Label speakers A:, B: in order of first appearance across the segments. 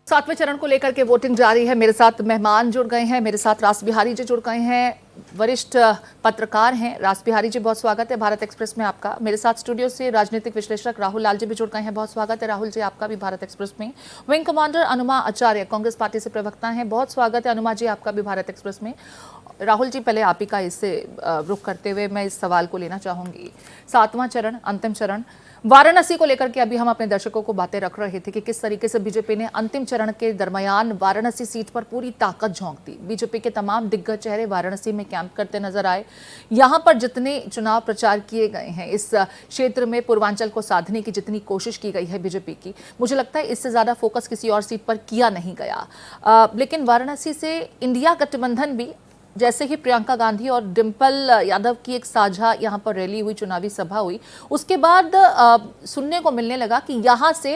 A: सातवें चरण को लेकर के वोटिंग जारी है। मेरे साथ मेहमान जुड़ गए हैं, मेरे साथ रास बिहारी जी जुड़ गए हैं, वरिष्ठ पत्रकार हैं। रास बिहारी जी, बहुत स्वागत है भारत एक्सप्रेस में आपका। मेरे साथ स्टूडियो से राजनीतिक विश्लेषक राहुल लाल जी भी जुड़ गए हैं, बहुत स्वागत है राहुल जी आपका भी भारत एक्सप्रेस में। विंग कमांडर अनुमा आचार्य कांग्रेस पार्टी से प्रवक्ता हैं, बहुत स्वागत है अनुमा जी आपका भी भारत एक्सप्रेस में। राहुल जी, पहले आप ही का इससे रुख करते हुए मैं इस सवाल को लेना चाहूंगी। सातवां चरण, अंतिम चरण वाराणसी को लेकर के अभी हम अपने दर्शकों को बातें रख रहे थे कि किस तरीके से बीजेपी ने अंतिम चरण के दरमियान वाराणसी सीट पर पूरी ताकत झोंक दी। बीजेपी के तमाम दिग्गज चेहरे वाराणसी में कैंप करते नजर आए। यहां पर जितने चुनाव प्रचार किए गए हैं, इस क्षेत्र में पूर्वांचल को साधने की जितनी कोशिश की गई है बीजेपी की, मुझे लगता है इससे ज्यादा फोकस किसी और सीट पर किया नहीं गया। लेकिन वाराणसी से इंडिया गठबंधन भी, जैसे ही प्रियंका गांधी और डिंपल यादव की एक साझा यहां पर रैली हुई, चुनावी सभा हुई, उसके बाद सुनने को मिलने लगा कि यहां से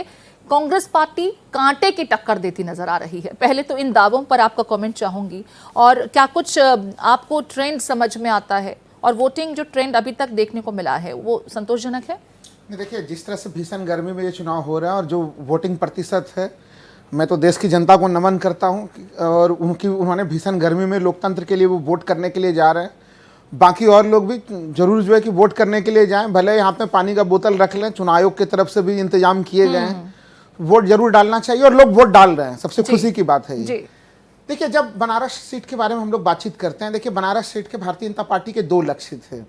A: कांग्रेस पार्टी कांटे की टक्कर देती नजर आ रही है। पहले तो इन दावों पर आपका कमेंट चाहूंगी, और क्या कुछ आपको ट्रेंड समझ में आता है, और वोटिंग जो ट्रेंड अभी तक देखने को मिला है वो संतोषजनक है?
B: देखिए, जिस तरह से भीषण गर्मी में ये चुनाव हो रहा है और जो वोटिंग प्रतिशत है, मैं तो देश की जनता को नमन करता हूं, और उन्होंने भीषण गर्मी में लोकतंत्र के लिए वो वोट करने के लिए जा रहे हैं। बाकी और लोग भी जरूर जो है कि वोट करने के लिए जाएं, भले यहाँ पे पानी का बोतल रख लें, चुनाव आयोग की तरफ से भी इंतजाम किए गए हैं। वोट जरूर डालना चाहिए और लोग वोट डाल रहे हैं, सबसे खुशी की बात है ये। देखिए, जब बनारस सीट के बारे में हम लोग बातचीत करते हैं, देखिए बनारस सीट के भारतीय जनता पार्टी के दो लक्ष्य थे।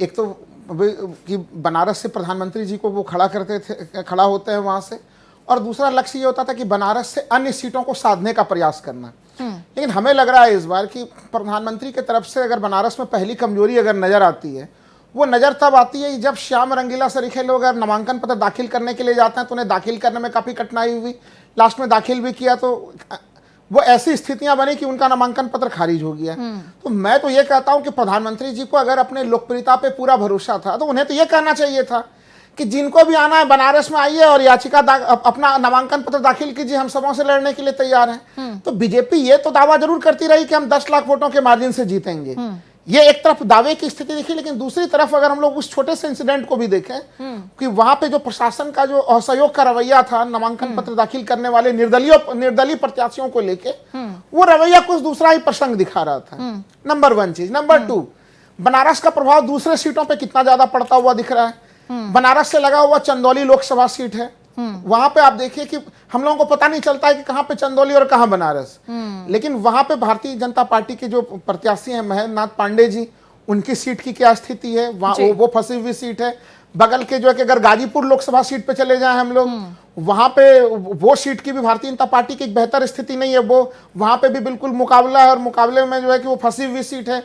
B: एक तो कि बनारस से प्रधानमंत्री जी को वो खड़ा होते हैं वहां से, और दूसरा लक्ष्य ये होता था कि बनारस से अन्य सीटों को साधने का प्रयास करना। लेकिन हमें लग रहा है इस बार कि प्रधानमंत्री की तरफ से अगर बनारस में पहली कमजोरी अगर नजर आती है, वो नजर तब आती है जब श्याम रंगीला सरीखे लोग अगर नामांकन पत्र दाखिल करने के लिए जाते हैं तो उन्हें दाखिल करने में काफी कठिनाई हुई। लास्ट में दाखिल भी किया तो वो ऐसी स्थितियां बनी कि उनका नामांकन पत्र खारिज हो गया। तो मैं तो ये कहता हूं कि प्रधानमंत्री जी को अगर अपने लोकप्रियता पे पूरा भरोसा था तो उन्हें तो ये कहना चाहिए था कि जिनको भी आना है बनारस में आइए और अपना नामांकन पत्र दाखिल कीजिए, हम सबों से लड़ने के लिए तैयार हैं। तो बीजेपी ये तो दावा जरूर करती रही कि हम 10 लाख वोटों के मार्जिन से जीतेंगे। ये एक तरफ दावे की स्थिति देखी, लेकिन दूसरी तरफ अगर हम लोग उस छोटे से इंसिडेंट को भी देखें कि वहां पे जो प्रशासन का जो असहयोग का रवैया था नामांकन पत्र दाखिल करने वाले निर्दलीय प्रत्याशियों को लेके, वो रवैया कुछ दूसरा ही प्रसंग दिखा रहा था। नंबर 1 चीज। नंबर 2, बनारस का प्रभाव दूसरे सीटों पर कितना ज्यादा पड़ता हुआ दिख रहा है। बनारस से लगा हुआ चंदौली लोकसभा सीट है, वहां पे आप देखिए कि हम लोगों को पता नहीं चलता है कि कहां पे चंदौली और कहां बनारस। लेकिन वहां पे भारतीय जनता पार्टी के जो प्रत्याशी हैं महेंद्र नाथ पांडे जी, उनकी सीट की क्या स्थिति है, वो फंसी हुई सीट है। बगल के जो है कि अगर गाजीपुर लोकसभा सीट पे चले जाएं हम लोग, वहां पे वो सीट की भी भारतीय जनता पार्टी की एक बेहतर स्थिति नहीं है। वो वहां पे भी बिल्कुल मुकाबला है, और मुकाबले में जो है कि वो फंसी हुई सीट है।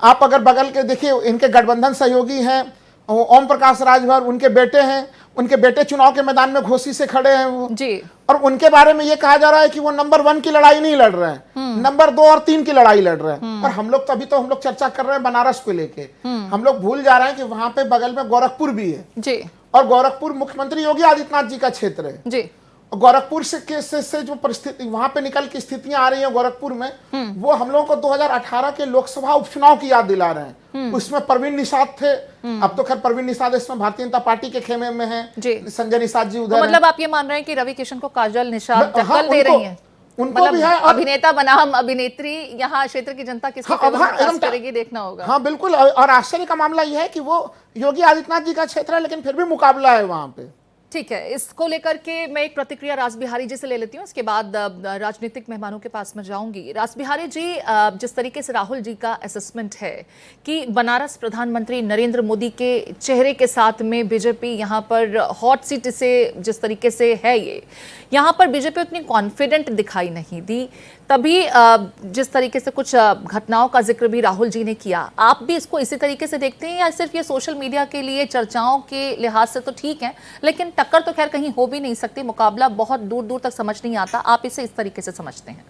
B: आप अगर बगल के देखिए, इनके गठबंधन सहयोगी हैं ओम प्रकाश राजभर, उनके बेटे हैं, उनके बेटे चुनाव के मैदान में घोसी से खड़े हैं वो जी। और उनके बारे में ये कहा जा रहा है कि वो नंबर 1 की लड़ाई नहीं लड़ रहे हैं, नंबर 2 और 3 की लड़ाई लड़ रहे हैं। और हम लोग तो अभी तो हम लोग चर्चा कर रहे हैं बनारस को लेके, हम लोग भूल जा रहे हैं कि वहां पे बगल में गोरखपुर भी है जी। और गोरखपुर मुख्यमंत्री योगी आदित्यनाथ जी का क्षेत्र है जी। गोरखपुर से जो परिस्थिति वहां पे निकल की स्थितियां आ रही हैं गोरखपुर में, वो हम लोगों को 2018 के लोकसभा उपचुनाव की याद दिला रहे हैं। उसमें प्रवीण निषाद थे, अब तो खैर प्रवीण निषाद इसमें भारतीय जनता पार्टी के खेमे में हैं, संजय निषाद जी उधर
A: तो मतलब आप ये मान रहे हैं कि रवि किशन को काजल निषाद टक्कर दे रही हैं?
B: उनको भी है,
A: अभिनेता बनाम अभिनेत्री, यहाँ क्षेत्र की जनता किसको करेगी देखना होगा।
B: हाँ बिल्कुल, और आश्चर्य का मामला यह है कि वो योगी आदित्यनाथ जी का क्षेत्र है, लेकिन फिर भी मुकाबला है वहां पे।
A: ठीक है, इसको लेकर के मैं एक प्रतिक्रिया रास बिहारी जी से ले लेती हूँ, इसके बाद राजनीतिक मेहमानों के पास में जाऊंगी। रास बिहारी जी, जिस तरीके से राहुल जी का असेसमेंट है कि बनारस प्रधानमंत्री नरेंद्र मोदी के चेहरे के साथ में बीजेपी यहाँ पर हॉट सीट से जिस तरीके से है, ये यहाँ पर बीजेपी उतनी कॉन्फिडेंट दिखाई नहीं दी, तभी जिस तरीके से कुछ घटनाओं का जिक्र भी राहुल जी ने किया, आप भी इसको इसी तरीके से देखते हैं, या सिर्फ ये सोशल मीडिया के लिए चर्चाओं के लिहाज से तो ठीक है, लेकिन टक्कर तो खैर कहीं हो भी नहीं सकती, मुकाबला बहुत दूर दूर तक समझ नहीं आता, आप इसे इस तरीके से समझते हैं?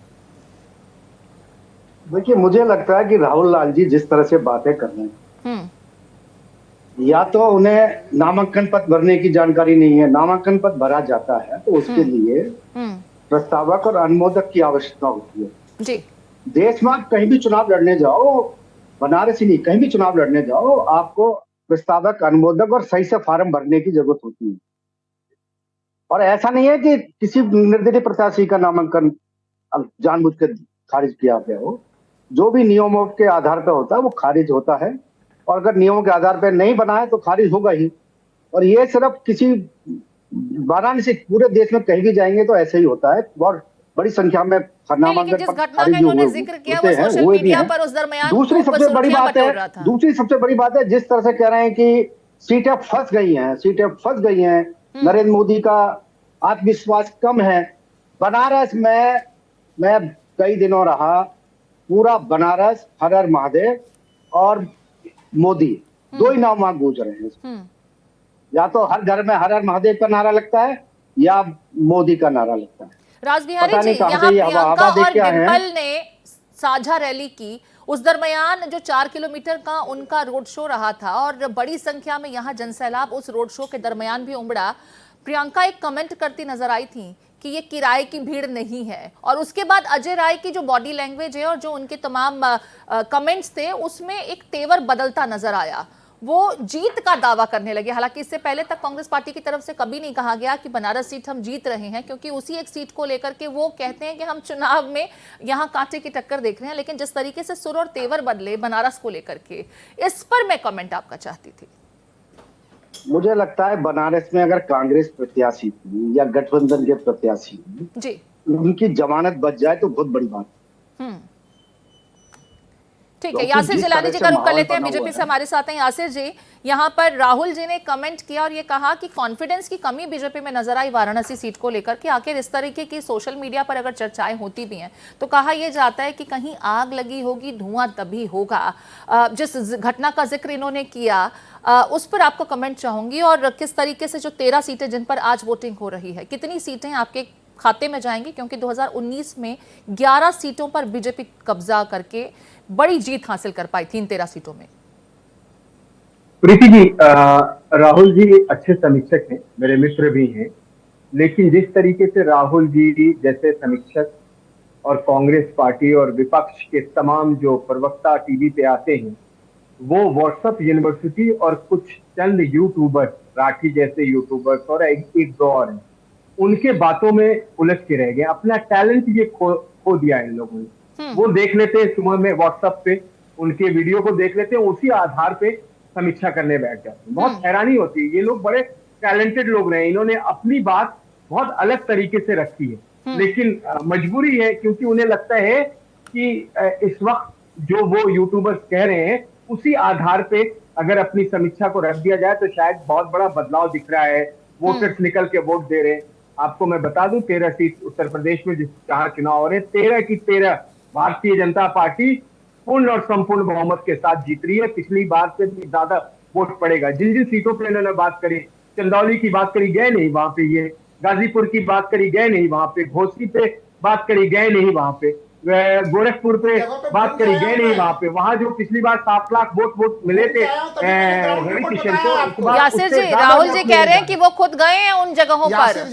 C: देखिए, मुझे लगता है कि राहुल लाल जी जिस तरह से बातें कर रहे हैं, या तो उन्हें नामांकन पत्र भरने की जानकारी नहीं है, नामांकन पत्र भरा जाता है तो उसके लिए प्रस्तावक और अनुमोदक की आवश्यकता होती है जी। देश में कहीं भी चुनाव लड़ने जाओ, बनारस ही नहीं कहीं भी चुनाव लड़ने जाओ, आपको प्रस्तावक, अनुमोदक और सही से फार्म भरने की जरूरत होती है। और ऐसा नहीं है कि किसी निर्दलीय प्रत्याशी का नामांकन जानबूझ कर खारिज किया गया हो। जो भी नियमों के आधार पर होता है वो खारिज होता है, और अगर नियमों के आधार पर नहीं बना है तो खारिज होगा ही। और ये सिर्फ किसी वाराणसी, पूरे देश में कहीं भी जाएंगे तो ऐसे ही होता है। बहुत बड़ी संख्या में
A: नहीं, लेकिन जिस घटना का इन्होंने जिक्र किया वो सोशल मीडिया पर उस दरमियान
C: दूसरी सबसे बड़ी बात
A: बटोर
C: है,
A: रहा था।
C: दूसरी सबसे बड़ी बात है जिस तरह से कह रहे हैं कि सीटें फंस गई हैं, सीटें फंस गई हैं, नरेंद्र मोदी का आत्मविश्वास कम है। बनारस में मैं कई दिनों रहा, पूरा बनारस हर हर महादेव और मोदी दो ही नाम वहां गूंज रहे हैं। या तो हर घर में हर हर महादेव का नारा लगता है या मोदी का नारा लगता है।
A: रासबिहारी जी, यहाँ प्रियंका और डिंपल ने साझा रैली की, उस दरमियान जो 4 किलोमीटर का उनका रोड शो रहा था और बड़ी संख्या में यहाँ जनसैलाब उस रोड शो के दरमियान भी उमड़ा। प्रियंका एक कमेंट करती नजर आई थी कि ये किराए की भीड़ नहीं है, और उसके बाद अजय राय की जो बॉडी लैंग्वेज है और जो उनके तमाम कमेंट्स थे उसमें एक तेवर बदलता नजर आया। वो जीत का दावा करने लगे। हालांकि इससे पहले तक कांग्रेस पार्टी की तरफ से कभी नहीं कहा गया कि बनारस सीट हम जीत रहे हैं, क्योंकि उसी एक सीट को लेकर के वो कहते हैं कि हम चुनाव में यहां कांटे की टक्कर देख रहे हैं। लेकिन जिस तरीके से सुर और तेवर बदले बनारस को लेकर के, इस पर मैं कमेंट आपका चाहती थी।
C: मुझे लगता है बनारस में अगर कांग्रेस प्रत्याशी थी या गठबंधन के प्रत्याशी जी, उनकी जमानत बच जाए तो बहुत बड़ी बात।
A: ठीक है, यासिर जिलानी जी का रुख कर लेते हैं, बीजेपी से हमारे साथ हैं यासिर जी। यहाँ पर राहुल जी ने कमेंट किया और ये कहा कि कॉन्फिडेंस की कमी बीजेपी में नजर आई वाराणसी सीट को लेकर के। आखिर इस तरीके की सोशल मीडिया पर अगर चर्चाएं होती भी हैं तो कहा यह जाता है कि कहीं आग लगी होगी, धुआं तभी होगा। जिस घटना का जिक्र इन्होंने किया उस पर आपको कमेंट चाहूंगी, और किस तरीके से जो 13 सीटें जिन पर आज वोटिंग हो रही है, कितनी सीटें आपके खाते में जाएंगी, क्योंकि 2019 में 11 सीटों पर बीजेपी कब्जा करके बड़ी जीत हासिल कर पाई थी इन 13 सीटों में।
D: प्रीति जी, राहुल जी अच्छे समीक्षक हैं, मेरे मित्र भी हैं, लेकिन जिस तरीके से राहुल जी जैसे समीक्षक और कांग्रेस पार्टी और विपक्ष के तमाम जो प्रवक्ता टीवी पे आते हैं, वो व्हाट्सएप यूनिवर्सिटी और कुछ चंद यूट्यूबर्स, राठी जैसे यूट्यूबर्स और एक दो और हैं, उनके बातों में उलझ के रह गए। अपना टैलेंट ये खो दिया इन लोगों ने। वो देख लेते हैं सुबह में व्हाट्सएप पे, उनके वीडियो को देख लेते हैं, उसी आधार पे समीक्षा करने बैठ जाते हैं। बहुत हैरानी होती है, ये लोग बड़े टैलेंटेड लोग रहे, इन्होंने अपनी बात बहुत अलग तरीके से रखी है, लेकिन मजबूरी है, क्योंकि उन्हें लगता है कि इस वक्त जो वो यूट्यूबर्स कह रहे हैं उसी आधार पे अगर अपनी समीक्षा को रख दिया जाए तो शायद बहुत बड़ा बदलाव दिख रहा है, वोटर्स निकल के वोट दे रहे हैं। आपको मैं बता दूं, 13 सीट उत्तर प्रदेश में जहां चुनाव हो रहे हैं, 13 की 13 भारतीय जनता पार्टी पूर्ण और संपूर्ण बहुमत के साथ जीत रही है। पिछली बार से भी ज्यादा वोट पड़ेगा। जिन जिन सीटों पे इन्होंने बात करी, चंदौली की बात करी, गए नहीं वहां पे, ये गाजीपुर की बात करी, गए नहीं वहां पे, घोसी पे बात करी, गए नहीं वहां पे, गोरखपुर पे बात करी, गए नहीं वहां पे। वहां जो पिछली बार 7 लाख वोट मिले थे किशन को,
A: यासिर जी, राहुल जी कह रहे हैं कि वो खुद गए हैं उन जगहों पर।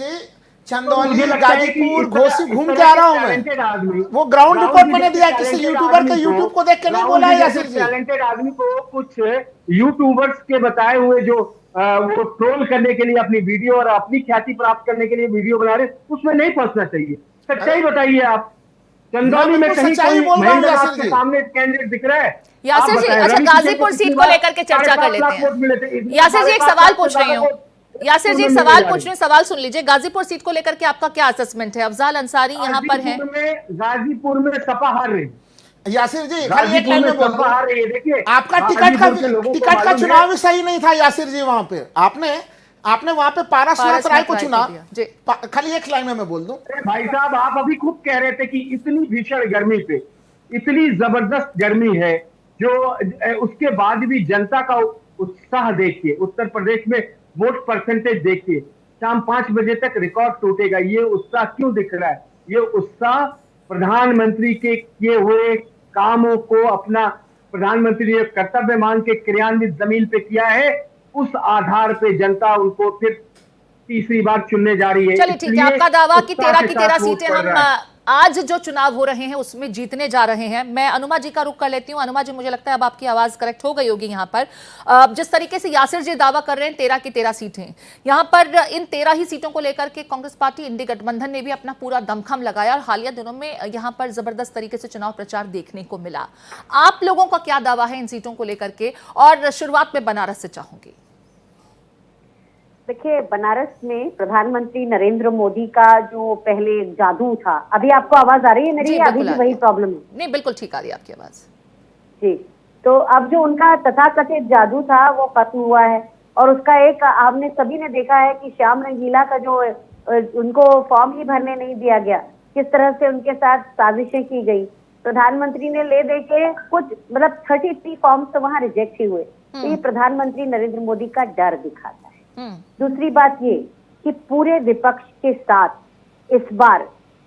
B: चंदौली, गाजीपुर, घोसी घूम के आ रहा हूं मैं। वो ग्राउंड रिपोर्ट मैंने दिया, किसी यूट्यूबर के यूट्यूब को देख के नहीं बोला है यासिर जी।
D: टैलेंटेड आदमी को कुछ यूट्यूबर्स के बताए हुए जो वो ट्रोल करने के लिए अपनी वीडियो और अपनी ख्याति प्राप्त करने के लिए वीडियो बना रहे, उसमें नहीं फंसना चाहिए। सच्चाई बताइए आप, चंदौली में कहीं कोई महेंद्र नाथ के सामने कैंडिडेट दिख रहा है?
A: यासिर जी, अच्छा गाजीपुर सीट को लेकर के चर्चा कर लेते हैं। यासिर जी, एक सवाल पूछ रही हूँ, यासिर जी सवाल पूछ रहे हैं, सवाल सुन लीजिए। गाजीपुर सीट को लेकर के आपका क्या असेसमेंट है? अफजाल अंसारी यहाँ पर है।
D: गाजीपुर में सपा हार रही।
B: यासिर जी, खाली एक लाइन में बोल रहा हूं, देखिए आपका टिकट का चुनाव भी सही नहीं था यासिर जी। वहां पे आपने वहां पे पारसनाथ राय को चुना। खाली एक लाइन में मैं बोल दूं।
D: भाई साहब, आप अभी खुद कह रहे थे कि इतनी भीषण गर्मी पे, इतनी जबरदस्त गर्मी है, जो उसके बाद भी जनता का उत्साह देखिए, उत्तर प्रदेश में वोट परसेंटेज देखिए, शाम 5 बजे तक रिकॉर्ड टूटेगा। ये उत्साह क्यों दिख रहा है? ये उत्साह प्रधानमंत्री के किए हुए कामों को अपना प्रधानमंत्री ने कर्तव्य मान के क्रियान्वित जमीन पे किया है, उस आधार पे जनता उनको फिर तीसरी बार चुनने जा रही है।
A: चलिए ठीक है, आपका दावा कि 13 की 13 सीटें हम आज जो चुनाव हो रहे हैं उसमें जीतने जा रहे हैं। मैं अनुमा जी का रुख कर लेती हूं। अनुमा जी, मुझे लगता है अब आपकी आवाज करेक्ट हो गई होगी यहाँ पर। जिस तरीके से यासिर जी दावा कर रहे हैं 13 की 13 सीटें, यहाँ पर इन 13 ही सीटों को लेकर के कांग्रेस पार्टी इंडी गठबंधन ने भी अपना पूरा दमखम लगाया और हालिया दिनों में यहाँ पर जबरदस्त तरीके से चुनाव प्रचार देखने को मिला। आप लोगों का क्या दावा है इन सीटों को लेकर के? और शुरुआत में बनारस से चाहूंगी।
E: देखिए, बनारस में प्रधानमंत्री नरेंद्र मोदी का जो पहले जादू था, अभी आपको आवाज आ रही है मेरी? अभी भी वही प्रॉब्लम है?
A: नहीं, बिल्कुल ठीक आ रही है आपकी आवाज
E: जी। तो अब जो उनका तथाकथित जादू था वो खत्म हुआ है और उसका एक आपने सभी ने देखा है कि श्याम रंगीला का जो उनको फॉर्म ही भरने नहीं दिया गया, किस तरह से उनके साथ साजिशें की गई। प्रधानमंत्री ने ले दे के कुछ मतलब 33 फॉर्म्स तो वहां रिजेक्ट ही हुए। तो ये प्रधानमंत्री नरेंद्र मोदी का डर दिखाता है। दूसरी बात ये कि पूरे विपक्ष के साथ इस बार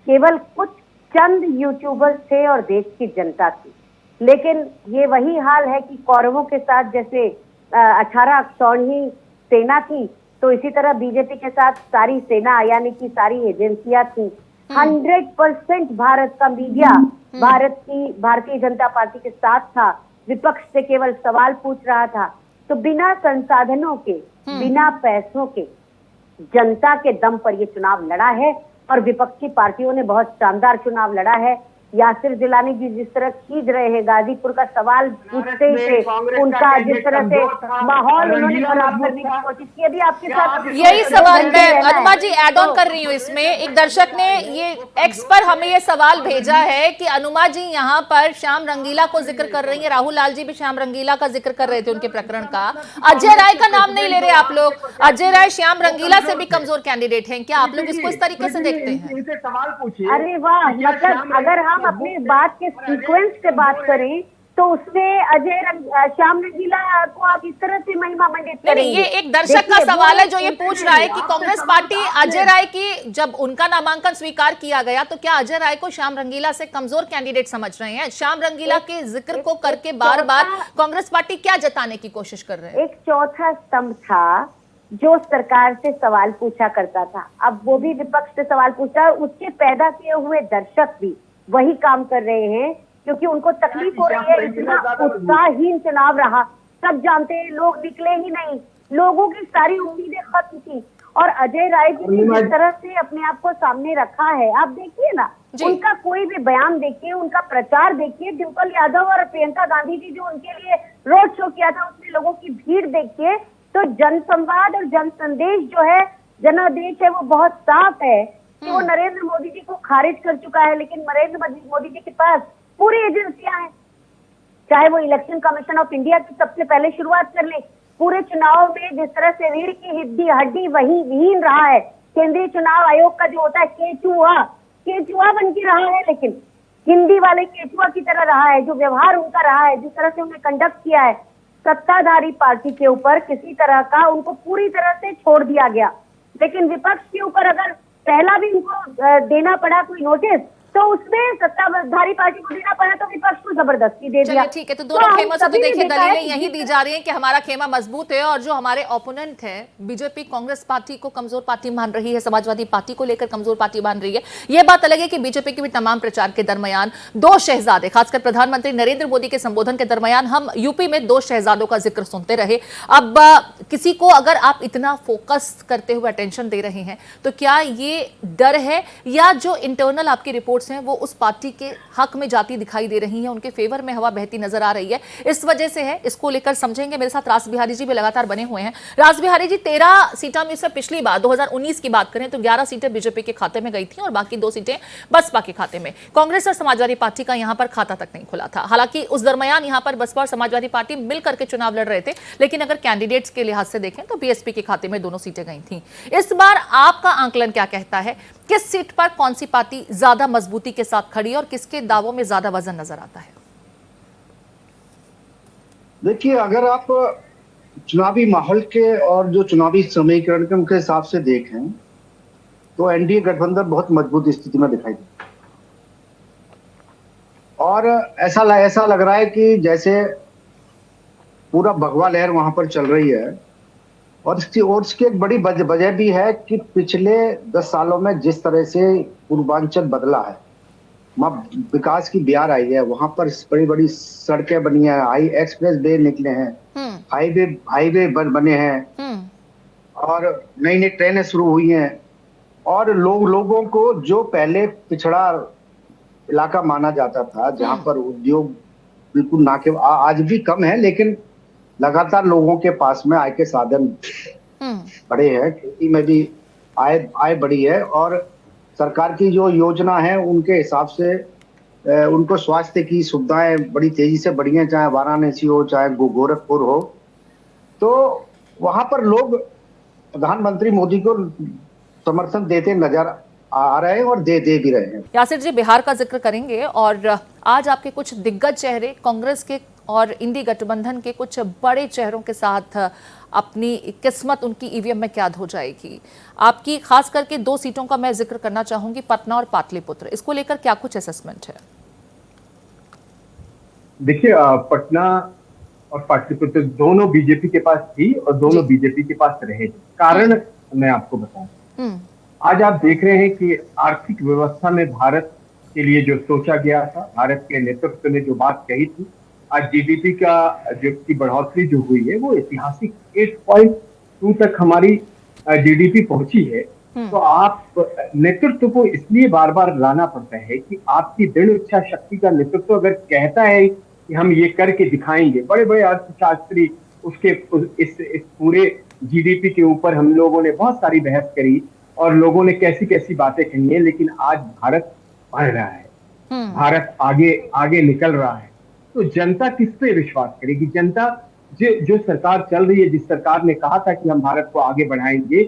E: केवल कुछ चंद यूट्यूबर्स थे और देश की जनता थी, लेकिन ये वही हाल है कि कौरवों के साथ जैसे 18 अक्षौहिणी सेना थी, तो इसी तरह बीजेपी के साथ सारी सेना यानी कि सारी एजेंसियां थी। 100% भारत का मीडिया भारतीय जनता पार्टी के साथ था, विपक्ष से केवल सवाल पूछ रहा था। तो बिना संसाधनों के, बिना पैसों के जनता के दम पर ये चुनाव लड़ा है और विपक्षी पार्टियों ने बहुत शानदार चुनाव लड़ा है। यासिर जिलानी जी जिस तरह खींच रहे हैं, गाजीपुर का सवाल पूछते ही थे, उनका जिस तरह से माहौल उन्होंने खराब करने की कोशिश की। अभी आपके साथ
A: यही सवाल मैं अनुमा जी ऐड ऑन कर रही हूँ इसमें। एक दर्शक ने ये एक्स पर हमें ये सवाल भेजा है कि अनुमा जी यहाँ पर श्याम रंगीला को जिक्र कर रही है, राहुल लाल जी भी श्याम रंगीला का जिक्र कर रहे थे उनके प्रकरण का, अजय राय का नाम नहीं ले रहे आप लोग। अजय राय श्याम रंगीला से भी कमजोर कैंडिडेट हैं, क्या आप लोग इसको इस तरीके से देखते हैं?
D: इनसे सवाल पूछिए।
E: अरे वाह, मतलब अगर हम अपनी इस बात के सीक्वेंस से बात करें तो उसमें श्याम रंगीला को आप इस तरह से महिमा मंडित करेंगे?
A: नहीं, ये एक दर्शक का सवाल है जो ये पूछ रहा है कि कांग्रेस पार्टी अजय राय की, जब उनका नामांकन स्वीकार किया गया तो क्या अजय राय को श्याम रंगीला से कमजोर कैंडिडेट समझ रहे हैं? श्याम रंगीला के जिक्र को करके बार बार कांग्रेस पार्टी क्या जताने की कोशिश कर रहे हैं?
E: एक चौथा स्तंभ था जो सरकार से सवाल पूछा करता था, अब वो भी विपक्ष से सवाल पूछता है। उसके पैदा किए हुए दर्शक भी वही काम कर रहे हैं क्योंकि उनको तकलीफ हो रही है। इतना उत्साहहीन चुनाव रहा, सब जानते हैं, लोग निकले ही नहीं, लोगों की सारी उम्मीदें खत्म थी। और अजय राय जी ने जिस तरह से अपने आप को सामने रखा है, आप देखिए ना, उनका कोई भी बयान देखिए, उनका प्रचार देखिए, डिम्पल यादव और प्रियंका गांधी जी जो उनके लिए रोड शो किया था उसमें लोगों की भीड़ देखिए। तो जनसंवाद और जन संदेश जो है, जनादेश है, वो बहुत साफ है कि वो नरेंद्र मोदी जी को खारिज कर चुका है। लेकिन नरेंद्र मोदी जी के पास पूरी एजेंसियां हैं, चाहे वो इलेक्शन कमीशन ऑफ इंडिया की सबसे पहले शुरुआत कर ले। पूरे चुनाव में जिस तरह से रीढ़ की हड्डी वही विहीन रहा है, केंद्रीय चुनाव आयोग का जो होता है केचुआ बन के रहा है, लेकिन हिंदी वाले केचुआ की तरह रहा है। जो व्यवहार उनका रहा है, जिस तरह से उन्हें कंडक्ट किया है सत्ताधारी पार्टी के ऊपर, किसी तरह का उनको पूरी तरह से छोड़ दिया गया। लेकिन विपक्ष के ऊपर अगर पहला भी उनको देना पड़ा कोई नोटिस, तो उसमें सत्ताधारी पार्टी को देना पड़ा तो विपक्ष को जबरदस्ती दे दिया।
A: ठीक है, तो दोनों खेमों से तो देखिए दलीलें यही दी जा रही हैं कि हमारा खेमा मजबूत है और जो हमारे ओपोनेंट है बीजेपी कांग्रेस पार्टी को कमजोर पार्टी मान रही है, समाजवादी पार्टी को लेकर कमजोर पार्टी मान रही है। ये बात अलग है कि बीजेपी के भी तमाम प्रचार के दरमियान दो शहजादे, खासकर प्रधानमंत्री नरेंद्र मोदी के संबोधन के दरमियान हम यूपी में दो शहजादों का जिक्र सुनते रहे। अब किसी को अगर आप इतना फोकस करते हुए अटेंशन दे रहे हैं तो क्या ये डर है या जो इंटरनल आपकी रिपोर्ट्स हैं वो उस पार्टी के हक में जाती दिखाई दे रही हैं, उनके फेवर में हवा बहती नजर आ रही है, इस वजह से है? इसको लेकर समझेंगे। मेरे साथ रास बिहारी जी भी लगातार बने हुए हैं। रास बिहारी जी, 13 सीटें में से पिछली बार 2019 की बात करें तो 11 सीटें बीजेपी के खाते में गई थी और बाकी 2 सीटें बसपा के खाते में। कांग्रेस और समाजवादी पार्टी का यहां पर खाता तक नहीं खुला था। हालांकि उस दरमियान यहां पर बसपा और समाजवादी पार्टी मिलकर के चुनाव लड़ रहे थे, लेकिन अगर कैंडिडेट्स के लिहाज से देखें तो बीएसपी के खाते में दोनों सीटें गई थी। इस बार आपका आंकलन क्या कहता है? किस सीट पर कौन सी पार्टी ज्यादा मजबूती के साथ खड़ी है और किसके दावों में ज्यादा वजन नजर आता है?
C: देखिए, अगर आप चुनावी माहौल के और जो चुनावी समीकरण के उनके हिसाब से देखें तो एनडीए गठबंधन बहुत मजबूत स्थिति में दिखाई देता है और ऐसा लग रहा है कि जैसे पूरा भगवा लहर वहां पर चल रही है। और इसकी एक बड़ी वजह भी है कि पिछले 10 सालों में जिस तरह से पूर्वांचल बदला है, विकास की बिहार आई है, वहां पर बड़ी बड़ी सड़कें बनी है, हाई एक्सप्रेस वे निकले हैं, हाईवे हाईवे बने हैं और नई नई ट्रेनें शुरू हुई हैं। और लोगों को जो पहले पिछड़ा इलाका माना जाता था, जहां पर उद्योग बिल्कुल ना के आज भी कम है, लेकिन लगातार लोगों के पास में आय के साधन बढ़े हैं, खेती में भी आय बढ़ी है और सरकार की जो योजना है उनके हिसाब से उनको स्वास्थ्य की सुविधाएं बड़ी तेजी से बढ़ी हैं, चाहे वाराणसी हो चाहे गोरखपुर हो। तो वहां पर लोग प्रधानमंत्री मोदी को समर्थन देते नजर आ रहे हैं और दे भी रहे हैं।
A: यासिर जी, बिहार का जिक्र करेंगे और आज आपके कुछ दिग्गज चेहरे कांग्रेस के और इंडी गठबंधन के कुछ बड़े चेहरों के साथ अपनी किस्मत उनकी ईवीएम में कैद हो जाएगी। आपकी खास करके 2 सीटों का मैं जिक्र करना चाहूंगी, पटना और पाटलिपुत्र। इसको लेकर क्या कुछ असेसमेंट है?
D: देखिए, पटना और पाटलिपुत्र दोनों बीजेपी के पास थी और दोनों बीजेपी के पास रहे। कारण मैं आपको बताऊं, आज आप देख रहे हैं कि आर्थिक व्यवस्था में भारत के लिए जो सोचा गया था, भारत के नेतृत्व ने जो बात कही थी, आज जीडीपी का जो की बढ़ोतरी जो हुई है वो ऐतिहासिक 8.2 तक हमारी जीडीपी पहुंची है। तो आप नेतृत्व को इसलिए बार बार लाना पड़ता है कि आपकी दृढ़ इच्छा शक्ति का नेतृत्व अगर कहता है कि हम ये करके दिखाएंगे, बड़े बड़े अर्थशास्त्री उसके इस पूरे जीडीपी के ऊपर हम लोगों ने बहुत सारी बहस करी और लोगों ने कैसी कैसी बातें कही है, लेकिन आज भारत बढ़ रहा है, भारत आगे निकल रहा है। तो जनता किस पे विश्वास करेगी? जनता जो सरकार चल रही है, जिस सरकार ने कहा था कि हम भारत को आगे बढ़ाएंगे,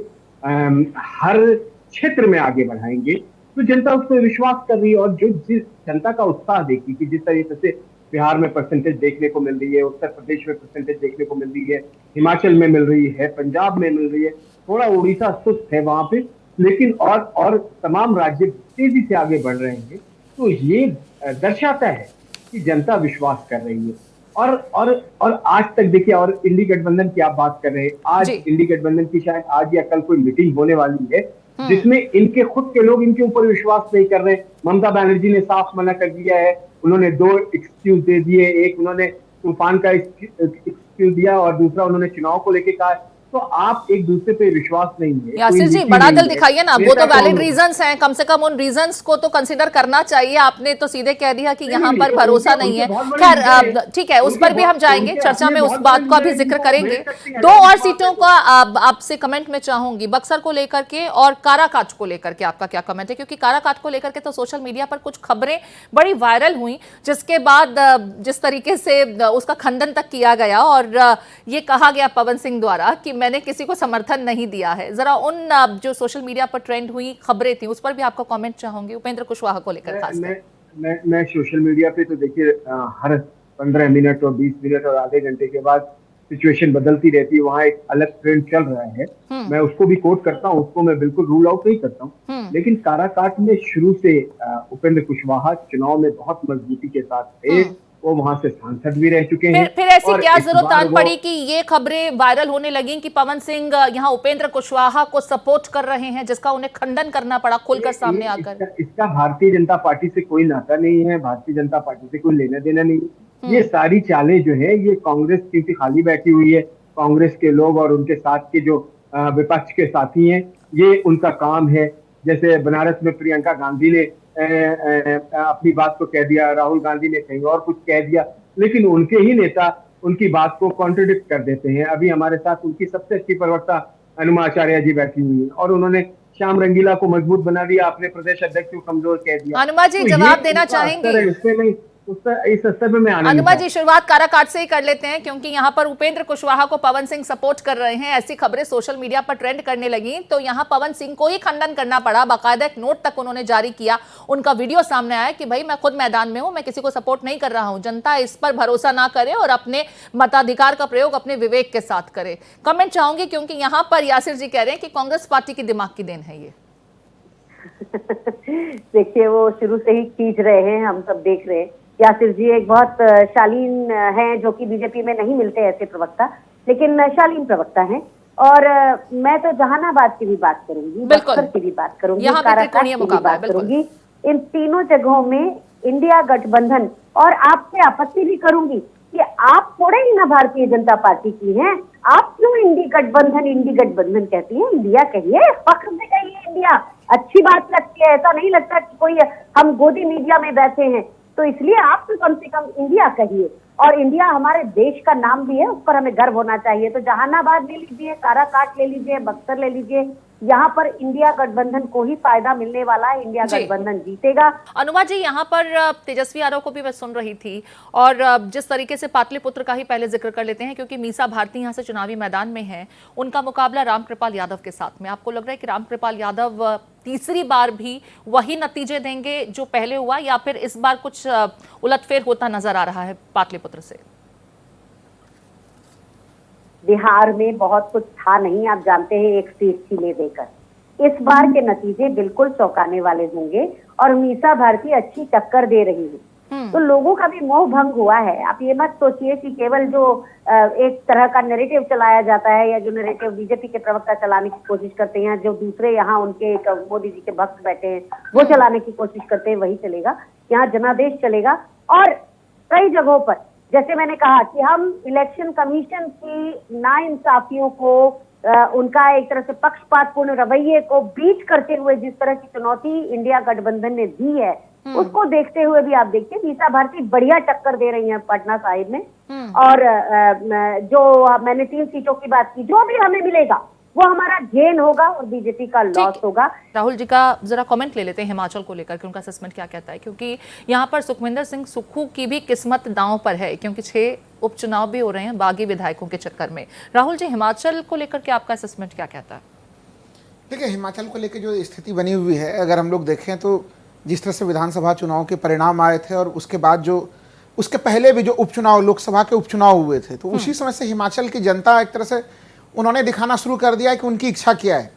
D: हर क्षेत्र में आगे बढ़ाएंगे, तो जनता उस पर विश्वास कर रही है। और जो जिस जनता का उत्साह देखी कि जिस तरीके से बिहार में परसेंटेज देखने को मिल रही है, उत्तर प्रदेश में परसेंटेज देखने को मिल रही है, हिमाचल में मिल रही है, पंजाब में मिल रही है, थोड़ा उड़ीसा सुस्त है वहां पे, लेकिन और तमाम राज्य तेजी से आगे बढ़ रहे हैं। तो ये दर्शाता है कि जनता विश्वास कर रही है। और आज तक देखिए, और इंडी गठबंधन की आप बात कर रहे हैं, आज इंडी गठबंधन की शायद आज या कल कोई मीटिंग होने वाली है जिसमें इनके खुद के लोग इनके ऊपर विश्वास नहीं कर रहे। ममता बनर्जी ने साफ मना कर दिया है, उन्होंने 2 एक्सक्यूज दे दिए, एक उन्होंने तूफान का एक्सक्यूज दिया और दूसरा उन्होंने चुनाव को लेकर कहा। तो आप एक दूसरे पे विश्वास नहीं है।
A: यासिर जी, बड़ा दिल दिखाइए ना, वो तो वैलिड रीजंस हैं, कम से कम उन रीजंस को तो कंसीडर करना चाहिए। आपने तो सीधे कह दिया कि यहाँ पर भरोसा नहीं है। खैर ठीक है, उस पर भी हम जाएंगे, चर्चा में उस बात का भी जिक्र करेंगे। 2 और सीटों का आपसे कमेंट में चाहूंगी, बक्सर को लेकर के और काराकाट को लेकर के आपका क्या कमेंट है? क्योंकि काराकाट को लेकर के तो सोशल मीडिया पर कुछ खबरें बड़ी वायरल हुई, जिसके बाद जिस तरीके से उसका खंडन तक किया गया और ये कहा गया पवन सिंह द्वारा कि मैंने किसी को समर्थन नहीं दिया है। जरा उन जो सोशल मीडिया पर ट्रेंड हुई खबरें थी, उस पर भी आपका कमेंट चाहूंगी, उपेंद्र कुशवाहा को लेकर खासकर।
D: मैं सोशल मीडिया पे तो देखिए हर 15 मिनट और 20 मिनट और आधे घंटे के बाद सिचुएशन बदलती रहती है, वहाँ एक अलग ट्रेंड चल रहा है। मैं उसको भी कोट करता हूँ, उसको मैं बिल्कुल रूल आउट नहीं करता हूँ, लेकिन काराकाट में शुरू से उपेंद्र कुशवाहा चुनाव में बहुत मजबूती के साथ थे, वो वहां से सांसद भी रह चुके हैं।
A: फिर ऐसी क्या जरूरत आन पड़ी कि ये खबरें वायरल होने लगी कि पवन सिंह यहाँ उपेंद्र कुशवाहा को सपोर्ट कर रहे हैं, जिसका उन्हें खंडन करना पड़ा खुलकर सामने आकर?
D: इसका भारतीय जनता पार्टी से कोई नाता नहीं है, भारतीय जनता पार्टी से कोई लेना देना नहीं है। ये सारी चालें जो है ये कांग्रेस की खाली बैठी हुई है, कांग्रेस के लोग और उनके साथ के जो विपक्ष के साथी हैं, ये उनका काम है। जैसे बनारस में प्रियंका गांधी ने अपनी बात को कह दिया, राहुल गांधी ने कहीं और कुछ कह दिया, लेकिन उनके ही नेता उनकी बात को कॉन्ट्रडिक्ट कर देते हैं। अभी हमारे साथ उनकी सबसे अच्छी प्रवक्ता अनुमा आचार्य जी बैठी हुई है और उन्होंने श्याम रंगीला को मजबूत बना दिया, अपने प्रदेश अध्यक्ष को कमजोर कह दिया।
A: अनुमा जी, जवाब देना चाहेंगे?
D: इस स्तर पे मैं
A: अनुमा जी, शुरुआत काराकाट से ही कर लेते हैं, क्योंकि यहाँ पर उपेंद्र कुशवाहा को पवन सिंह सपोर्ट कर रहे हैं, ऐसी खबरें सोशल मीडिया पर ट्रेंड करने लगी, तो यहाँ पवन सिंह को ही खंडन करना पड़ा। बाकायदा एक नोट तक उन्होंने जारी किया, उनका वीडियो सामने आया कि भाई मैं खुद मैदान में हूं, मैं किसी को सपोर्ट नहीं कर रहा हूं, जनता इस पर भरोसा ना करे और अपने मताधिकार का प्रयोग अपने विवेक के साथ करे। कमेंट चाहूंगी, क्योंकि यहाँ पर यासिर जी कह रहे हैं कि कांग्रेस पार्टी की दिमाग की देन है ये।
E: देखिए, वो शुरू से ही खींच रहे हैं, हम सब देख रहे हैं। यासिर जी एक बहुत शालीन हैं, जो कि बीजेपी में नहीं मिलते ऐसे प्रवक्ता, लेकिन शालीन प्रवक्ता हैं। और मैं तो जहानाबाद की भी बात करूंगी, बक्सर की भी बात करूंगी, काराकाट की भी बात करूंगी, इन तीनों जगहों में इंडिया गठबंधन, और आपसे आपत्ति भी करूंगी कि आप थोड़े ही ना भारतीय जनता पार्टी की हैं, आप क्यों इंडी गठबंधन कहती हैं? इंडिया कहिए, फख्र से कहिए इंडिया, अच्छी बात लगती है, ऐसा नहीं लगता कि कोई हम गोदी मीडिया में बैठे हैं। तो इसलिए आप तो कम से कम इंडिया कहिए, और इंडिया हमारे देश का नाम भी है, उस पर हमें गर्व होना चाहिए। तो जहानाबाद ले लीजिए, काराकाट ले लीजिए, बक्सर ले लीजिए, यहाँ पर इंडिया गठबंधन को ही फायदा मिलने वाला है, इंडिया
A: जी।
E: गठबंधन जीतेगा।
A: अनुमा जी, यहाँ पर तेजस्वी यादव को भी मैं सुन रही थी, और जिस तरीके से पाटलिपुत्र का ही पहले जिक्र कर लेते हैं, क्योंकि मीसा भारती यहाँ से चुनावी मैदान में है, उनका मुकाबला रामकृपाल यादव के साथ में। आपको लग रहा है कि रामकृपाल यादव तीसरी बार भी वही नतीजे देंगे जो पहले हुआ, या फिर इस बार कुछ उलटफेर होता नजर आ रहा है पाटलिपुत्र से?
E: बिहार में बहुत कुछ था नहीं, आप जानते हैं, एक सीट थी ले देकर। इस बार के नतीजे बिल्कुल चौंकाने वाले होंगे, और मीसा भारती अच्छी टक्कर दे रही है, तो लोगों का भी मोह भंग हुआ है। आप ये मत सोचिए कि केवल जो एक तरह का नैरेटिव चलाया जाता है, या जो नैरेटिव बीजेपी के प्रवक्ता चलाने की कोशिश करते हैं, जो दूसरे यहाँ उनके मोदी जी के भक्त बैठे हैं वो चलाने की कोशिश करते हैं, वही चलेगा। यहाँ जनादेश चलेगा, और कई जगहों पर, जैसे मैंने कहा कि हम इलेक्शन कमीशन की नाइंसाफियों को, उनका एक तरह से पक्षपातपूर्ण रवैये को बीट करते हुए जिस तरह की चुनौती इंडिया गठबंधन ने दी है, उसको देखते हुए भी आप देखिए मीसा भारती बढ़िया टक्कर दे रही हैं पटना साहिब में। और जो मैंने 3 सीटों की बात की, जो भी हमें मिलेगा वो हमारा गेन होगा और बीजेपी का लॉस होगा।
A: राहुल जी का जरा कमेंट ले लेते हैं हिमाचल को लेकर कि उनका असेसमेंट क्या कहता है, क्योंकि यहाँ पर सुखविंदर सिंह सुक्खू की भी किस्मत दांव पर है, क्योंकि 6 उपचुनाव भी हो रहे हैं बागी विधायकों के चक्कर में। राहुल जी, हिमाचल को लेकर के आपका असेसमेंट क्या कहता है?
B: देखिए, हिमाचल को लेकर जो स्थिति बनी हुई है, अगर हम लोग देखें तो जिस तरह से विधानसभा चुनाव के परिणाम आए थे, और उसके बाद जो उसके पहले भी जो उपचुनाव, लोकसभा के उपचुनाव हुए थे, तो उसी समय से हिमाचल की जनता एक तरह से उन्होंने दिखाना शुरू कर दिया है कि उनकी इच्छा क्या है।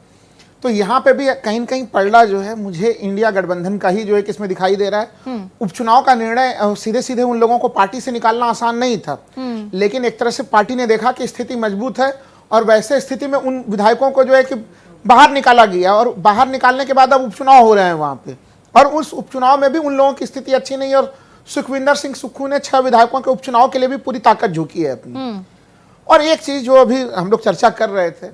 B: तो यहाँ पे भी कहीं न कहीं पलड़ा जो है मुझे इंडिया गठबंधन का ही जो है इसमें दिखाई दे रहा है। उपचुनाव का निर्णय सीधे सीधे उन लोगों को पार्टी से निकालना आसान नहीं था, लेकिन एक तरह से पार्टी ने देखा कि स्थिति मजबूत है, और वैसे स्थिति में उन विधायकों को जो है कि बाहर निकाला गया, और बाहर निकालने के बाद अब उपचुनाव हो रहे हैं वहाँ पे, और उस उपचुनाव में भी उन लोगों की स्थिति अच्छी नहीं है, और सुखविंदर सिंह सुक्खू ने 6 विधायकों के उपचुनाव के लिए भी पूरी ताकत झोंकी है अपनी। और एक चीज जो अभी हम लोग चर्चा कर रहे थे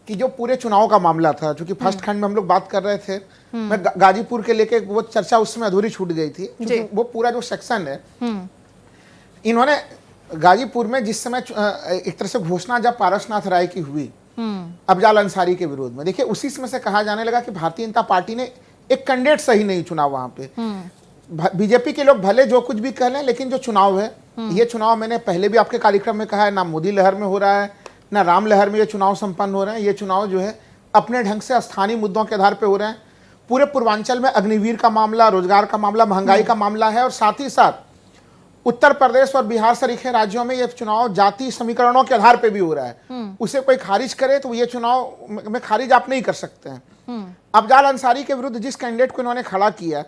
B: कि जो पूरे चुनाव का मामला था, क्योंकि फर्स्ट खंड में हम लोग बात कर रहे थे, मैं गाजीपुर के लेके वो चर्चा उस समय अधूरी छूट गई थी, क्योंकि वो पूरा जो सेक्शन है, इन्होंने गाजीपुर में जिस समय एक तरह से घोषणा जब पारसनाथ राय की हुई अफजाल अंसारी के विरोध में, देखिए उसी समय से कहा जाने लगा कि भारतीय जनता पार्टी ने एक कैंडिडेट सही नहीं चुना वहां पे। बीजेपी के लोग भले जो कुछ भी कह लें, लेकिन जो चुनाव है, ये चुनाव मैंने पहले भी आपके कार्यक्रम में कहा है, ना मोदी लहर में हो रहा है, ना राम लहर में ये चुनाव संपन्न हो रहे हैं। ये चुनाव जो है अपने ढंग से स्थानीय मुद्दों के आधार पे हो रहे हैं। पूरे पूर्वांचल में अग्निवीर का मामला, रोजगार का मामला, महंगाई का मामला है, और साथ ही साथ उत्तर प्रदेश और बिहार सरीखे राज्यों में ये चुनाव जाति समीकरणों के आधार पे भी हो रहा है। उसे कोई खारिज करे तो ये चुनाव में खारिज आप नहीं कर सकते हैं। अफजाल अंसारी के विरुद्ध जिस कैंडिडेट को इन्होंने खड़ा किया,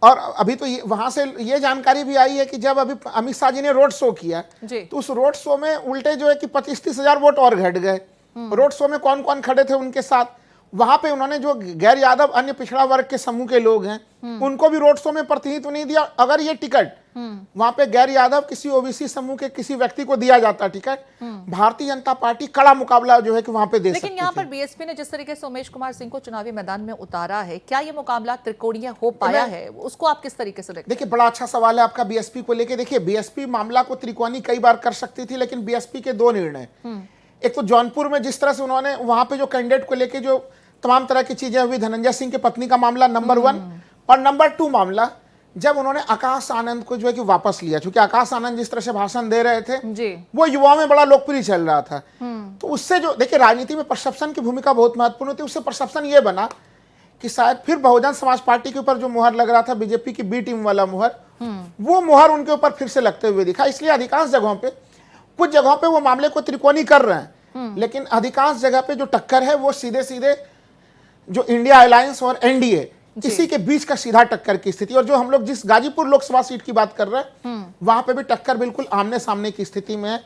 B: और अभी तो वहां से ये जानकारी भी आई है कि जब अभी अमित शाह जी ने रोड शो किया, तो उस रोड शो में उल्टे जो है कि 25-30 हजार वोट और घट गए। रोड शो में कौन कौन खड़े थे उनके साथ, वहां पे उन्होंने जो गैर यादव अन्य पिछड़ा वर्ग के समूह के लोग हैं उनको भी रोड शो में प्रतिनिधित्व नहीं दिया। अगर ये टिकट वहां पे गैर यादव किसी ओबीसी समूह के किसी व्यक्ति को दिया जाता टिकट, भारतीय जनता पार्टी कड़ा मुकाबला जो है कि वहां पे दे सकती थी।
A: लेकिन यहाँ पर बीएसपी ने जिस तरीके से उमेश कुमार सिंह को चुनावी मैदान में उतारा है, क्या ये मुकाबला त्रिकोणीय हो पाया है? उसको आप किस तरीके से देखते हैं?
B: देखिए, बड़ा अच्छा सवाल है आपका बीएसपी को लेके। देखिए, बीएसपी मामला को त्रिकोणीय कई बार कर सकती थी, लेकिन बीएसपी के 2 निर्णय, एक तो जौनपुर में जिस तरह से उन्होंने वहां पे जो कैंडिडेट को लेके जो तमाम तरह की चीजें हुई, धनंजय सिंह की पत्नी का मामला नंबर 1, और नंबर 2 मामला जब उन्होंने आकाश आनंद को जो है कि वापस लिया, क्योंकि आकाश आनंद जिस तरह से भाषण दे रहे थे वो युवाओं में बड़ा लोकप्रिय चल रहा था। तो उससे जो देखिए राजनीति में परसेप्शन की भूमिका बहुत महत्वपूर्ण होती है। उससे परसेप्शन ये बना कि शायद फिर बहुजन समाज पार्टी के ऊपर जो मुहर लग रहा था, बीजेपी की बी टीम वाला मुहर, वो मुहर उनके ऊपर फिर से लगते हुए दिखा। इसलिए अधिकांश जगहों पे, कुछ जगहों पे वो मामले को त्रिकोणीय कर रहे हैं, लेकिन अधिकांश जगह पे जो टक्कर है वो सीधे सीधे जो इंडिया अलायंस और एनडीए इसी के बीच का सीधा टक्कर की स्थिति। और जो हम लोग जिस गाजीपुर लोकसभा सीट की बात कर रहे हैं वहां पे भी टक्कर बिल्कुल आमने सामने की स्थिति में है।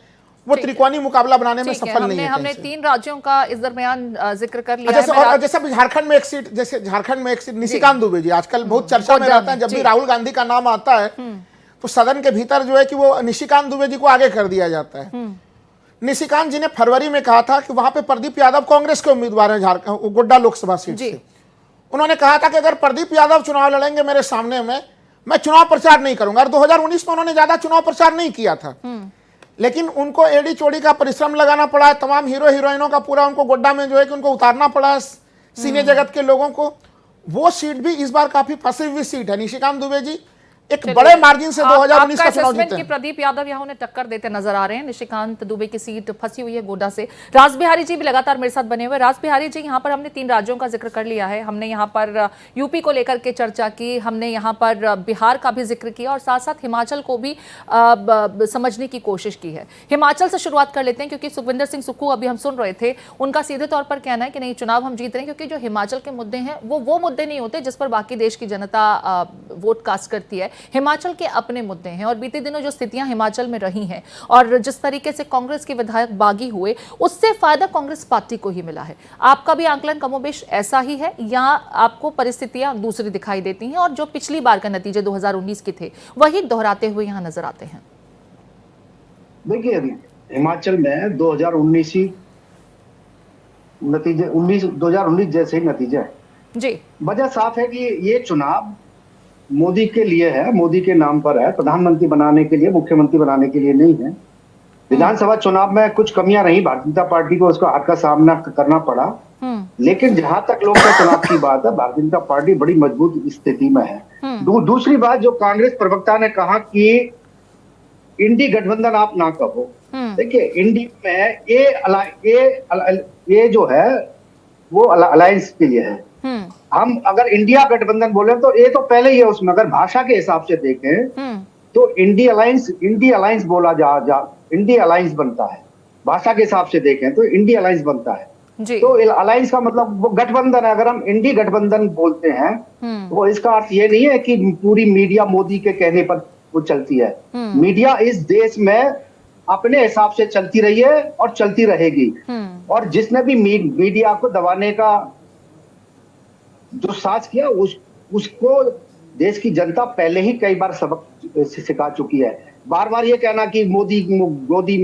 B: वो
A: ठीक है।
B: त्रिकोणीय मुकाबला बनाने में
A: ठीक है,
B: सफल नहीं है
A: हमने
B: कहीं से।
A: 3 राज्यों का इस दरमियान जिक्र कर लिया
B: जैसे
A: है। मैं
B: और जैसे अभी झारखंड में एक सीट, जैसे झारखंड में एक सीट निशिकांत दुबे जी आजकल बहुत चर्चा में
A: गोड्डा
B: रहता है।
A: में,
B: जब भी
A: जी।
B: राहुल गांधी का नाम आता है तो सदन के भीतर जो है कि वो निशिकांत दुबे जी को आगे कर दिया जाता है। निशिकांत जी ने फरवरी में कहा था कि वहां पे प्रदीप यादव कांग्रेस के उम्मीदवार हैं झारखंड गोड्डा लोकसभा सीट
A: जी।
B: से। उन्होंने कहा था कि अगर प्रदीप यादव चुनाव लड़ेंगे मेरे सामने में, मैं चुनाव प्रचार नहीं करूंगा। और 2019 में उन्होंने ज्यादा चुनाव प्रचार नहीं किया था, लेकिन उनको एड़ी चोड़ी का परिश्रम लगाना पड़ा है। तमाम हीरो हीरोइनों का पूरा उनको गोड्डा में जो है कि उनको उतारना पड़ा है, सिने जगत के लोगों को। वो सीट भी इस बार काफी फंसी हुई सीट है। निशिकांत दुबे जी एक बड़े मार्जिन से 2019 का चुनाव जीते
A: कि
B: हैं।
A: प्रदीप यादव यहाँ उन्हें टक्कर देते नजर आ रहे हैं। निशिकांत दुबे की सीट फंसी हुई है गोड्डा से। राज बिहारी जी भी लगातार मेरे साथ बने हुए। राज बिहारी जी, यहाँ पर हमने 3 राज्यों का जिक्र कर लिया है। हमने यहाँ पर यूपी को लेकर के चर्चा की, हमने यहाँ पर बिहार का भी जिक्र किया और साथ साथ हिमाचल को भी समझने की कोशिश की है। हिमाचल से शुरुआत कर लेते हैं क्योंकि सुखविंदर सिंह सुक्खू अभी हम सुन रहे थे, उनका सीधे तौर पर कहना है कि नहीं, चुनाव हम जीत रहे हैं क्योंकि जो हिमाचल के मुद्दे हैं वो मुद्दे नहीं होते जिस पर बाकी देश की जनता वोट कास्ट करती है। हिमाचल के अपने मुद्दे हैं और बीते दिनों जो स्थितियां हिमाचल में रही हैं और जिस तरीके से कांग्रेस के विधायक बागी हुए, उससे फायदा कांग्रेस पार्टी को ही मिला है। आपका भी आंकलन कमोबेश ऐसा ही है या आपको परिस्थितियां दूसरी दिखाई देती हैं और जो पिछली बार का नतीजे 2019 के थे वही दोहराते हुए यहां नजर आते हैं?
C: देखिए, हिमाचल में 2019 ही नतीजे 2019 जैसे ही नतीजे हैं।
A: जी।
C: वजह साफ है कि ये चुनाव मोदी के लिए है, मोदी के नाम पर है, प्रधानमंत्री बनाने के लिए, मुख्यमंत्री बनाने के लिए नहीं है। विधानसभा चुनाव में कुछ कमियां रही, भारतीय जनता पार्टी को उसका हार का सामना करना पड़ा, लेकिन जहां तक लोकसभा चुनाव की बात है, भारतीय जनता पार्टी बड़ी मजबूत स्थिति में है। दूसरी बात, जो कांग्रेस प्रवक्ता ने कहा कि इंडी गठबंधन आप ना कहो। देखिए, इंडी में ये जो है वो अलायंस के लिए है। हम अगर इंडिया गठबंधन बोले तो ये तो पहले ही है उसमें। अगर भाषा के हिसाब से देखें तो इंडी अलायंस बोला इंडी अलायंस बनता है। भाषा के हिसाब से देखें तो इंडी अलायंस बनता है
A: जी।
C: तो अलायंस का मतलब वो गठबंधन है। अगर हम इंडी गठबंधन बोलते हैं तो इसका अर्थ ये नहीं है कि पूरी मीडिया मोदी के कहने पर वो चलती है। मीडिया इस देश में अपने हिसाब से चलती रही है और चलती रहेगी। और जिसने भी मीडिया को दबाने का जो साज किया उसको देश की जनता पहले ही कई बार सबक सिखा चुकी है। बार बार ये कहना कि मोदी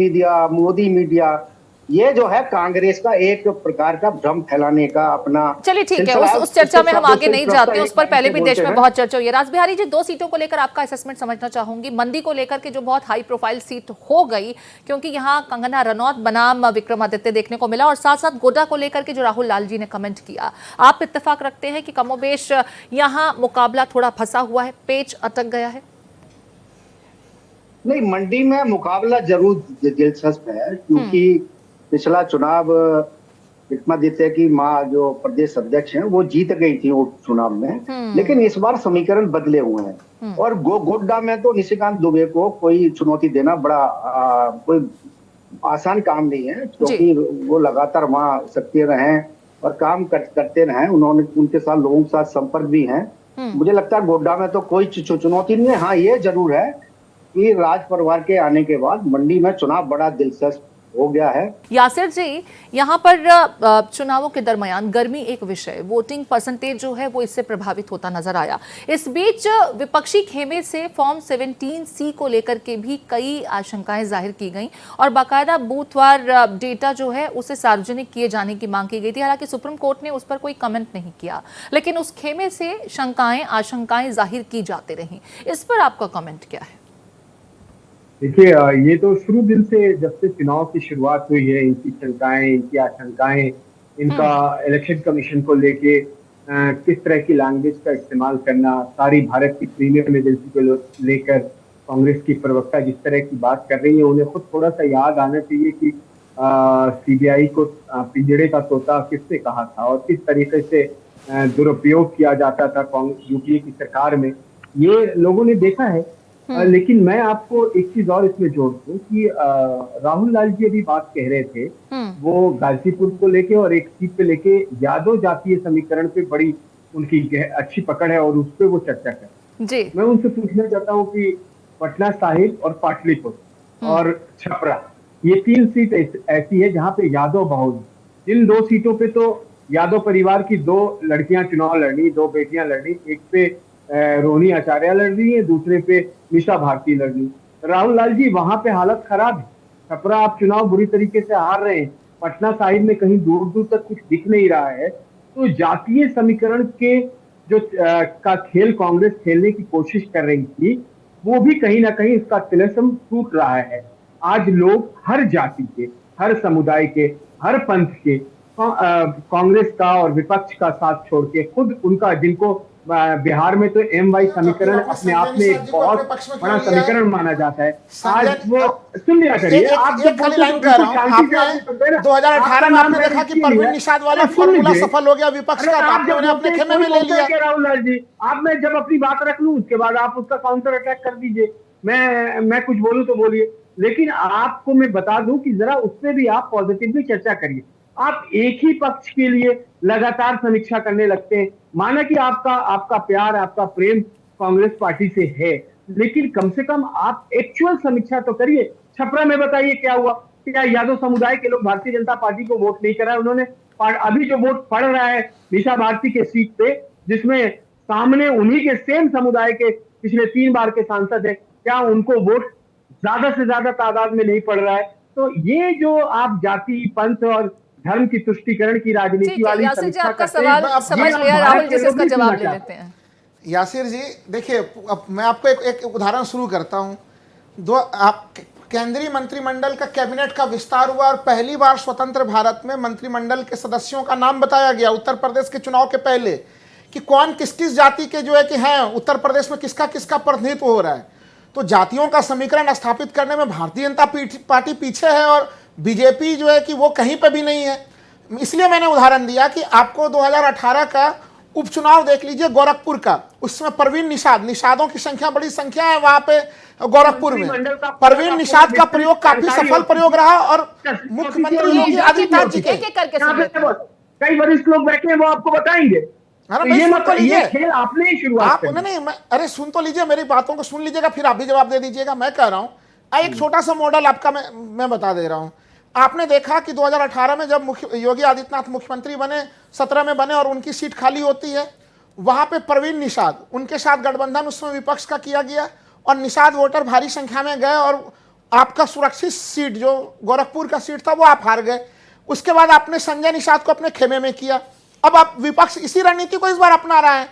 C: मीडिया ये जो है कांग्रेस का एक प्रकार का भ्रम फैलाने का अपना।
A: चलिए ठीक है, उस चर्चा में हम आगे नहीं जाते, उस पर पहले भी देश में बहुत चर्चा हुई है। राज बिहारी जी, 2 सीटों को लेकर आपका असेसमेंट समझना चाहूंगी। मंडी को लेकर के जो बहुत हाई प्रोफाइल सीट हो गई क्योंकि यहाँ कंगना रनौत बनाम विक्रमादित्य देखने को मिला और साथ साथ गोड्डा को लेकर के जो राहुल लाल जी ने कमेंट किया, आप इत्तेफाक रखते हैं कि कमोबेश यहाँ मुकाबला थोड़ा फंसा हुआ है, पेच अटक गया है?
C: नहीं, मंडी में मुकाबला जरूर दिलचस्प है क्योंकि पिछला चुनाव विक्रमादित्य की मां जो प्रदेश अध्यक्ष हैं वो जीत गई थी वो चुनाव में, लेकिन इस बार समीकरण बदले हुए हैं। और गोड्डा में तो निशिकांत दुबे को कोई चुनौती देना बड़ा कोई आसान काम नहीं है क्योंकि वो लगातार वहां सक्रिय रहे और काम करते रहे। उन्होंने उनके साथ लोगों के साथ संपर्क भी है। मुझे लगता है गोड्डा में तो कोई चुनौती नहीं है। हाँ, ये जरूर है कि राज परिवार के आने के बाद मंडी में चुनाव बड़ा दिलचस्प हो गया है।
A: यासिर जी, यहाँ पर चुनावों के दरमियान गर्मी एक विषय, वोटिंग परसेंटेज जो है वो इससे प्रभावित होता नजर आया। इस बीच विपक्षी खेमे से फॉर्म 17C को लेकर के भी कई आशंकाएं जाहिर की गई और बाकायदा बूथवार डेटा जो है उसे सार्वजनिक किए जाने की मांग की गई थी। हालांकि सुप्रीम कोर्ट ने उस पर कोई कमेंट नहीं किया, लेकिन उस खेमे से आशंकाएं जाहिर की जाती रही। इस पर आपका कमेंट क्या है?
D: देखिए, ये तो शुरू दिन से जब से चुनाव की शुरुआत हुई है, इनकी शंकाएं, इनकी आशंकाएं, इनका इलेक्शन कमीशन को लेके किस तरह की लैंग्वेज का इस्तेमाल करना, सारी भारत की प्रीमियम एजेंसी को लेकर कांग्रेस की प्रवक्ता जिस तरह की बात कर रही है, उन्हें खुद थोड़ा सा याद आना चाहिए कि सीबीआई को पिंजड़े का तोता किसने कहा था और किस तरीके से दुरुपयोग किया जाता था यूपीए की सरकार में, ये लोगों ने देखा है। लेकिन मैं आपको एक चीज और इसमें जोड़ दूं कि राहुल लाल जी अभी बात कह रहे थे, वो गाजीपुर को लेके और एक सीट पे लेके यादव जातीय समीकरण पे बड़ी उनकी अच्छी पकड़ है और उस पर वो चर्चा कर जी। मैं उनसे पूछना चाहता हूँ कि पटना साहिब और पाटलिपुत्र और छपरा, ये 3 सीट ऐसी है जहां पे यादव बहुल, जिन 2 सीटों पे तो यादव परिवार की 2 लड़कियां चुनाव लड़ी, 2 बेटियां लड़ी, एक पे रोहिणी आचार्य लड़ रही है, दूसरे पे मीसा भारती लड़ रही। राहुल लाल जी वहां पे हालत खराब है, छपरा आप चुनाव बुरी तरीके से हार रहे हैं, पटना साहिब में कहीं दूर दूर तक कुछ दिख नहीं रहा है। तो जातीय समीकरण के जो का खेल कांग्रेस खेलने की कोशिश कर रही थी, वो भी कहीं ना कहीं इसका तिलिस्म टूट रहा है। आज लोग हर जाति के, हर समुदाय के, हर पंथ के कांग्रेस का और विपक्ष का साथ छोड़ के खुद उनका, जिनको बिहार में तो MY समीकरण अपने आप में एक बहुत बड़ा समीकरण माना जाता है, आज वो सुन लिया करिए। आप जब
B: खाली लाइन कह रहा हूं, आपने 2018 में आपने देखा कि परवीन निषाद वाला फॉर्मूला सफल हो गया विपक्ष का, आपने अपने खेमे में ले लिया।
D: राहुल लाल जी, आप, मैं जब अपनी बात रख लूं उसके बाद आप उसका काउंटर अटैक कर दीजिए, मैं कुछ बोलूं तो बोलिए, लेकिन आपको मैं बता दूं कि जरा उससे भी आप पॉजिटिवली चर्चा करिए। आप एक ही पक्ष के लिए लगातार समीक्षा करने लगते हैं। माना कि आपका प्यार, आपका प्रेम कांग्रेस पार्टी से है, लेकिन कम से कम आप एक्चुअल समीक्षा तो करिए। छपरा में बताइए क्या हुआ, क्या यादव समुदाय के लोग भारतीय जनता पार्टी को वोट नहीं करा, उन्होंने अभी जो वोट पड़ रहा है मीसा भारती के सीट पे, जिसमें सामने उन्हीं के सेम समुदाय के पिछले 3 बार के सांसद है, क्या उनको वोट ज्यादा से ज्यादा तादाद में नहीं पड़ रहा है? तो ये जो आप जाति, पंथ और धर्म की तुष्टीकरण की राजनीति वाली
A: यासिर जी, आपका सवाल समझ लिया, राहुल जी से इसका जवाब ले लेते हैं।
B: यासिर जी देखिए, अब मैं आपको एक उदाहरण शुरू करता हूं। केंद्रीय मंत्रिमंडल का कैबिनेट का विस्तार हुआ और पहली बार स्वतंत्र भारत में मंत्रिमंडल के सदस्यों का नाम बताया गया उत्तर प्रदेश के चुनाव के पहले, कि कौन किस किस जाति के जो है कि हैं उत्तर प्रदेश में, किसका किसका प्रतिनिधित्व हो रहा है। तो जातियों का समीकरण स्थापित करने में भारतीय जनता पार्टी पीछे है और बीजेपी जो है कि वो कहीं पे भी नहीं है। इसलिए मैंने उदाहरण दिया कि आपको 2018 का उपचुनाव देख लीजिए गोरखपुर का, उसमें परवीन निषादों की संख्या, बड़ी संख्या है वहां पे गोरखपुर में। परवीन निषाद का प्रयोग काफी सफल प्रयोग रहा और मुख्यमंत्री योगी आदित्यनाथ जी के
D: कई वरिष्ठ लोग बैठे हैं, वो आपको बताएंगे। ये खेल आपने ही शुरुआत
B: की। नहीं, अरे सुन तो लीजिए, मेरी बातों को सुन लीजिएगा, फिर आप भी जवाब दे दीजिएगा। मैं कह रहा हूं एक छोटा सा मॉडल आपका मैं बता दे रहा हूं। आपने देखा कि 2018 में जब योगी आदित्यनाथ मुख्यमंत्री बने, 17 में बने और उनकी सीट खाली होती है, वहां पे परवीन निषाद, उनके साथ गठबंधन उसमें विपक्ष का किया गया और निषाद वोटर भारी संख्या में गए और आपका सुरक्षित सीट जो गोरखपुर का सीट था वो आप हार गए। उसके बाद आपने संजय निषाद को अपने खेमे में किया। अब आप विपक्ष इसी रणनीति को इस बार अपना रहा है